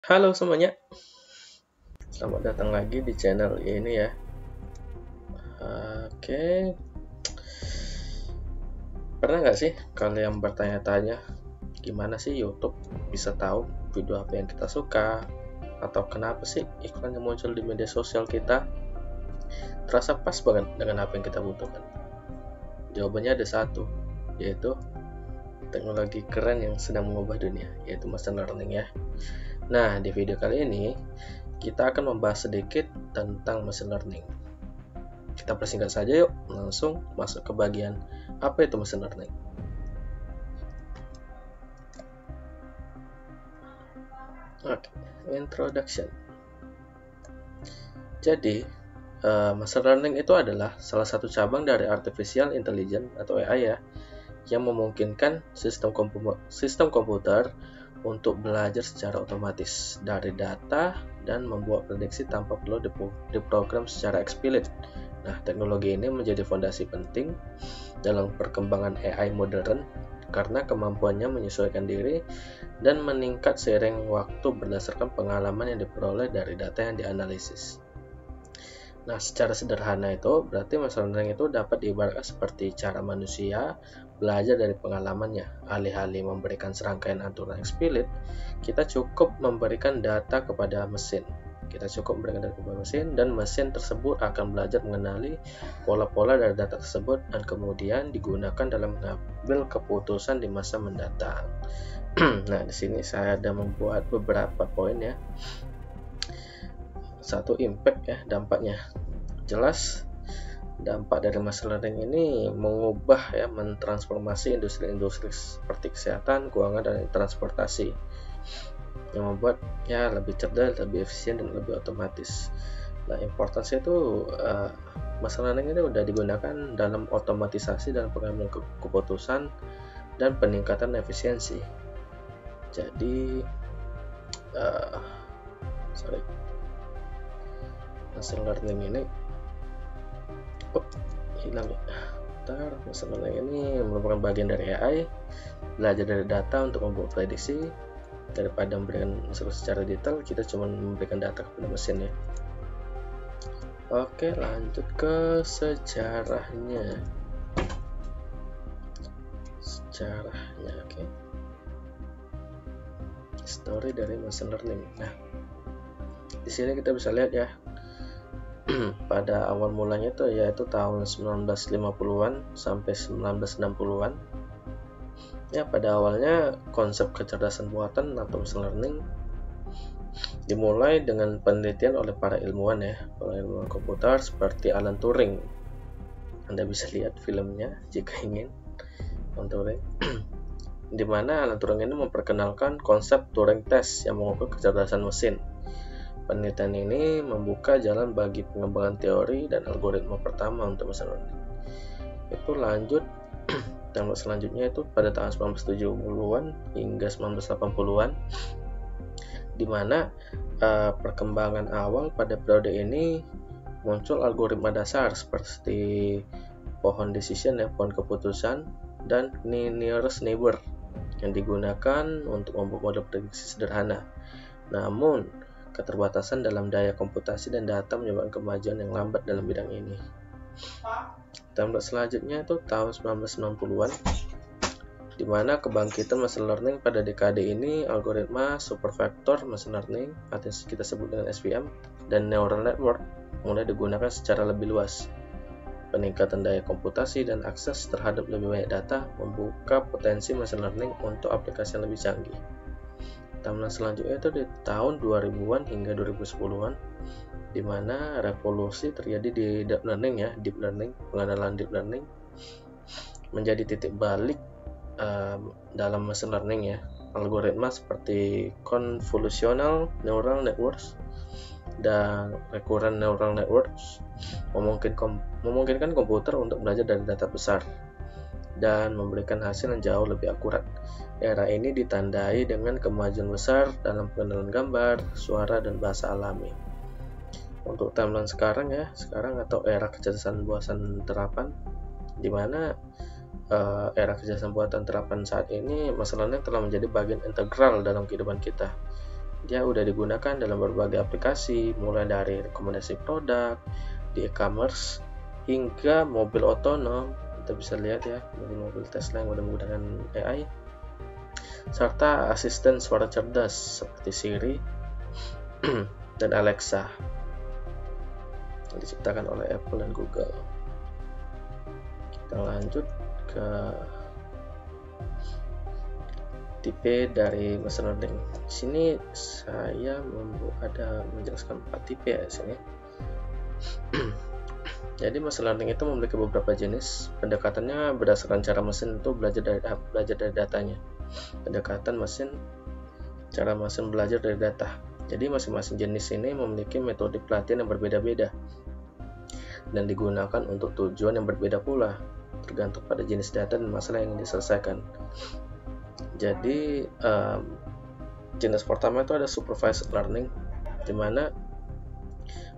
Halo semuanya, selamat datang lagi di channel ini ya. Oke, pernah nggak sih kalian bertanya-tanya gimana sih YouTube bisa tahu video apa yang kita suka, atau kenapa sih iklan yang muncul di media sosial kita terasa pas banget dengan apa yang kita butuhkan? Jawabannya ada satu, yaitu teknologi keren yang sedang mengubah dunia, yaitu machine learning ya. Nah, di video kali ini kita akan membahas sedikit tentang machine learning. Kita persingkat saja yuk, langsung masuk ke bagian apa itu machine learning. Oke, introduction. Jadi, machine learning itu adalah salah satu cabang dari artificial intelligence atau AI ya, yang memungkinkan sistem komputer untuk belajar secara otomatis dari data dan membuat prediksi tanpa perlu diprogram secara eksplisit. Nah, teknologi ini menjadi fondasi penting dalam perkembangan AI modern karena kemampuannya menyesuaikan diri dan meningkat seiring waktu berdasarkan pengalaman yang diperoleh dari data yang dianalisis. Nah, secara sederhana itu berarti machine learning itu dapat diibaratkan seperti cara manusia belajar dari pengalamannya. Alih-alih memberikan serangkaian aturan eksplisit, kita cukup memberikan data kepada mesin. Dan mesin tersebut akan belajar mengenali pola-pola dari data tersebut dan kemudian digunakan dalam mengambil keputusan di masa mendatang. Nah, di sini saya ada membuat beberapa poin ya. Satu, impact ya, dampaknya. Jelas dampak dari machine learning ini mengubah ya, mentransformasi industri-industri seperti kesehatan, keuangan, dan transportasi, yang membuat ya lebih cerdas, lebih efisien, dan lebih otomatis. Nah, importansinya itu machine learning ini sudah digunakan dalam otomatisasi dan pengambilan keputusan dan peningkatan efisiensi. Jadi machine learning ini hilang ya. Machine learning ini merupakan bagian dari AI, belajar dari data untuk membuat prediksi. Daripada memberikan instruksi secara detail, kita cuma memberikan data kepada mesin ya. Oke, lanjut ke sejarahnya. Oke. Story dari machine learning. Nah, di sini kita bisa lihat ya, pada awal mulanya itu yaitu tahun 1950-an sampai 1960-an. Ya, pada awalnya konsep kecerdasan buatan atau machine learning dimulai dengan penelitian oleh para ilmuwan komputer seperti Alan Turing. Anda bisa lihat filmnya jika ingin, Alan Turing. Di mana Alan Turing ini memperkenalkan konsep Turing test yang mengukur kecerdasan mesin. Penelitian ini membuka jalan bagi pengembangan teori dan algoritma pertama untuk machine learning. Itu lanjut dan selanjutnya itu pada tahun 1970-an hingga 1980-an, di mana perkembangan awal pada periode ini muncul algoritma dasar seperti pohon decision ya, pohon keputusan, dan nearest neighbor yang digunakan untuk membuat model prediksi sederhana. Namun, keterbatasan dalam daya komputasi dan data menyebabkan kemajuan yang lambat dalam bidang ini. Template selanjutnya itu tahun 1990-an, di mana kebangkitan machine learning pada dekade ini, algoritma supervector machine learning atau kita sebut dengan SVM dan neural network mulai digunakan secara lebih luas. Peningkatan daya komputasi dan akses terhadap lebih banyak data membuka potensi machine learning untuk aplikasi yang lebih canggih. Timeline selanjutnya itu di tahun 2000-an hingga 2010-an, di mana revolusi terjadi di deep learning ya, pengenalan deep learning menjadi titik balik dalam machine learning ya. Algoritma seperti convolutional neural networks dan recurrent neural networks memungkinkan komputer untuk belajar dari data besar dan memberikan hasil yang jauh lebih akurat. Era ini ditandai dengan kemajuan besar dalam pengenalan gambar, suara, dan bahasa alami. Untuk timeline sekarang atau era kecerdasan buatan terapan, di mana era kecerdasan buatan terapan saat ini, machine learning telah menjadi bagian integral dalam kehidupan kita. dia udah digunakan dalam berbagai aplikasi, mulai dari rekomendasi produk, di e-commerce, hingga mobil otonom. Kita bisa lihat ya, mobil-mobil Tesla yang udah menggunakan AI, serta asisten suara cerdas seperti Siri dan Alexa yang diciptakan oleh Apple dan Google. Kita lanjut ke tipe dari machine learning. Di sini saya menjelaskan 4 tipe ya di sini. Jadi machine learning itu memiliki beberapa jenis. Pendekatannya berdasarkan cara mesin itu belajar dari datanya. Pendekatan mesin, cara mesin belajar dari data. Jadi masing-masing jenis ini memiliki metode pelatihan yang berbeda-beda dan digunakan untuk tujuan yang berbeda pula, tergantung pada jenis data dan masalah yang diselesaikan. Jadi jenis pertama itu ada supervised learning, di mana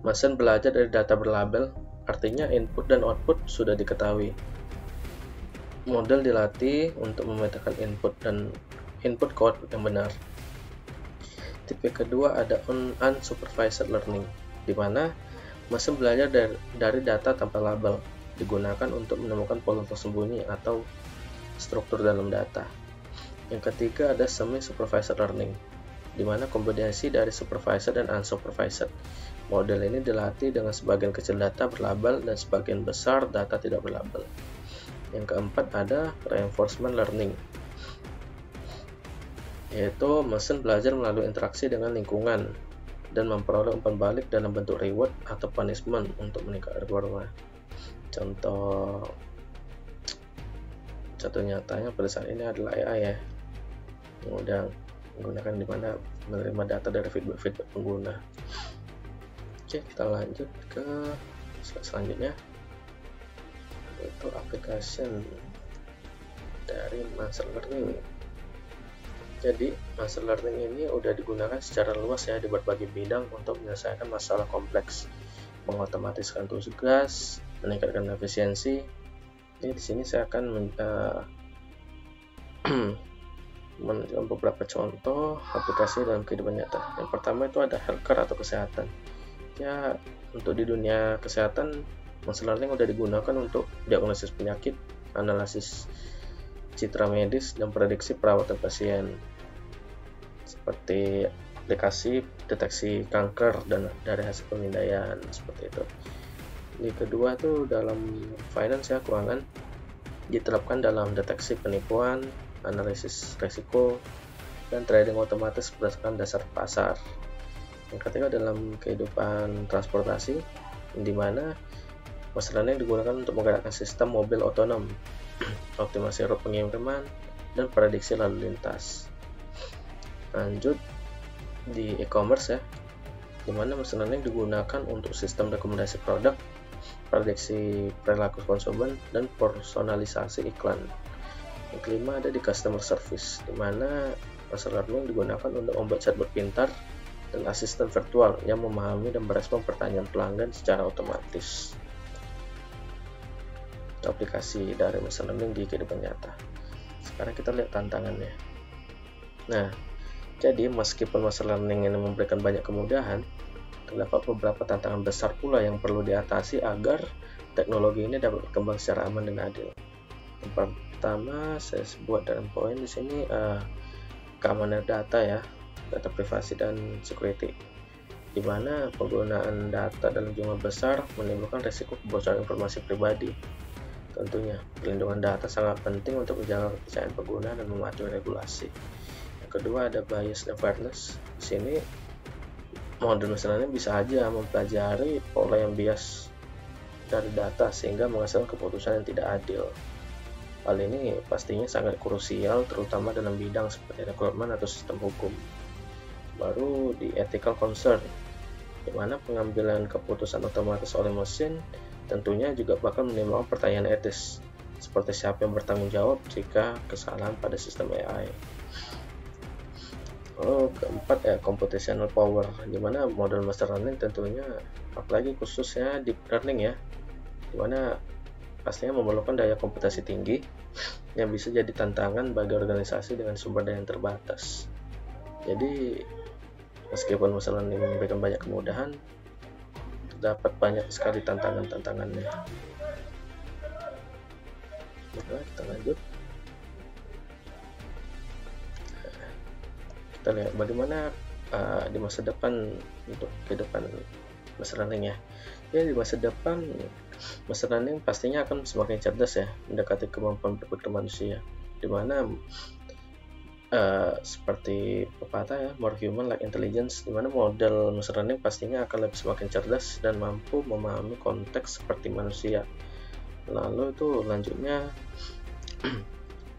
mesin belajar dari data berlabel, artinya input dan output sudah diketahui. Model dilatih untuk memetakan input ke output yang benar. Tipe kedua ada unsupervised learning, di mana mesin belajar dari data tanpa label, digunakan untuk menemukan pola tersembunyi atau struktur dalam data. Yang ketiga ada semi-supervised learning, di mana kombinasi dari supervised dan unsupervised. Model ini dilatih dengan sebagian kecil data berlabel dan sebagian besar data tidak berlabel. Yang keempat ada reinforcement learning, yaitu mesin belajar melalui interaksi dengan lingkungan dan memperoleh umpan balik dalam bentuk reward atau punishment untuk meningkatkan performa. Contoh nyatanya pada saat ini adalah AI ya, yang udah menggunakan dimana menerima data dari feedback pengguna. Oke, kita lanjut ke slide selanjutnya, yaitu application dari machine learning. Jadi machine learning ini udah digunakan secara luas ya di berbagai bidang untuk menyelesaikan masalah kompleks, mengotomatiskan tugas, meningkatkan efisiensi. Jadi di sini saya akan menunjukkan beberapa contoh aplikasi dalam kehidupan nyata. Yang pertama itu ada healthcare atau kesehatan. Ya, untuk di dunia kesehatan, machine learning udah digunakan untuk diagnosis penyakit, analisis citra medis, dan prediksi perawatan pasien, seperti aplikasi deteksi kanker dan dari hasil pemindaian seperti itu. Yang kedua tuh dalam finance ya, keuangan, diterapkan dalam deteksi penipuan, analisis risiko, dan trading otomatis berdasarkan dasar pasar. Yang ketiga dalam kehidupan transportasi, di mana machine learning digunakan untuk menggerakkan sistem mobil otonom, optimasi rute pengiriman, dan prediksi lalu lintas. Lanjut di e-commerce ya, di mana machine learning digunakan untuk sistem rekomendasi produk, prediksi perilaku konsumen, dan personalisasi iklan. Yang kelima ada di customer service, di mana machine learning digunakan untuk membuat chatbot pintar dan asisten virtual yang memahami dan merespon pertanyaan pelanggan secara otomatis. Aplikasi dari machine learning di kehidupan nyata. Sekarang kita lihat tantangannya. Nah, jadi meskipun machine learning ini memberikan banyak kemudahan, terdapat beberapa tantangan besar pula yang perlu diatasi agar teknologi ini dapat berkembang secara aman dan adil. Yang pertama saya buat dalam poin di sini keamanan data ya, data privasi dan security, di mana penggunaan data dalam jumlah besar menimbulkan risiko kebocoran informasi pribadi. Tentunya perlindungan data sangat penting untuk menjaga kepercayaan pengguna dan mematuhi regulasi. Yang kedua ada bias dan fairness. Di sini model machine learning bisa aja mempelajari pola yang bias dari data sehingga menghasilkan keputusan yang tidak adil. Hal ini pastinya sangat krusial terutama dalam bidang seperti rekrutmen atau sistem hukum. Baru di ethical concern, di mana pengambilan keputusan otomatis oleh mesin tentunya juga bakal menimbulkan pertanyaan etis, seperti siapa yang bertanggung jawab jika kesalahan pada sistem AI. Lalu keempat ya, computational power, di mana model machine learning tentunya, apalagi khususnya deep learning ya, di mana pastinya memerlukan daya komputasi tinggi yang bisa jadi tantangan bagi organisasi dengan sumber daya yang terbatas. Jadi Meskipun machine learning memberikan banyak kemudahan, dapat banyak sekali tantangannya. Oke, kita lanjut. Kita lihat bagaimana di masa depan untuk kehidupan machine learning ya. Ya, di masa depan machine learning pastinya akan semakin cerdas ya, mendekati kemampuan berpikir manusia, dimana seperti pepatah ya, more human like intelligence, dimana model machine learning pastinya akan lebih semakin cerdas dan mampu memahami konteks seperti manusia. Lalu itu lanjutnya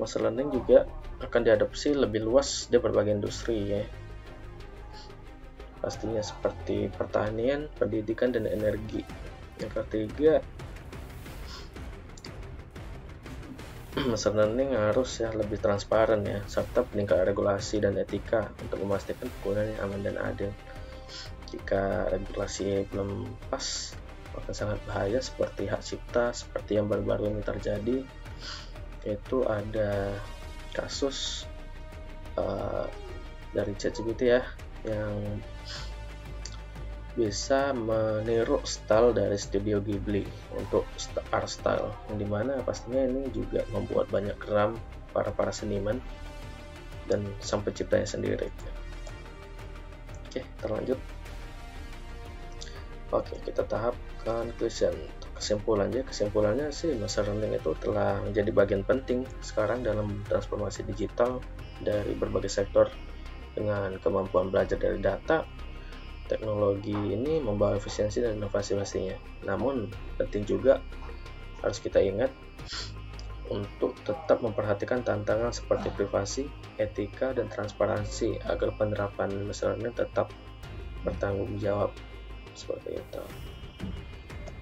machine learning juga akan diadopsi lebih luas di berbagai industri ya, pastinya seperti pertanian, pendidikan, dan energi. Yang ketiga, machine learning harus ya lebih transparan ya, serta peningkatan regulasi dan etika untuk memastikan penggunaan yang aman dan adil. Jika regulasi belum pas, akan sangat bahaya seperti hak cipta, seperti yang baru-baru ini terjadi, yaitu ada kasus dari ChatGPT ya, yang bisa meniru style dari studio Ghibli untuk art style, yang dimana pastinya ini juga membuat banyak geram para seniman dan sang penciptanya sendiri. Oke, terlanjut. Oke, kita tahap conclusion. Kesimpulannya sih, machine learning itu telah menjadi bagian penting sekarang dalam transformasi digital dari berbagai sektor. Dengan kemampuan belajar dari data, teknologi ini membawa efisiensi dan inovasi pastinya. Namun penting juga harus kita ingat untuk tetap memperhatikan tantangan seperti privasi, etika, dan transparansi agar penerapan machine learning tetap bertanggung jawab seperti itu.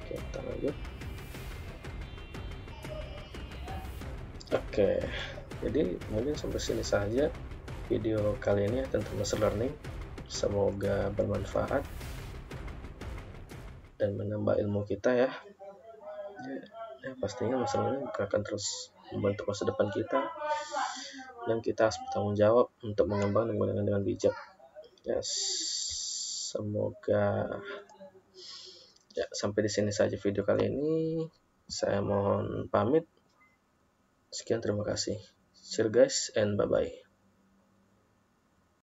Oke, kita lanjut. Oke, jadi mungkin sampai sini saja video kali ini tentang machine learning. Semoga bermanfaat dan menambah ilmu kita ya. Ya, pastinya machine learning akan terus membantu masa depan kita, dan kita harus bertanggung jawab untuk mengembang dan menggunakan dengan bijak. Yes, semoga ya, sampai di sini saja video kali ini. Saya mohon pamit. Sekian, terima kasih. See you guys and bye bye.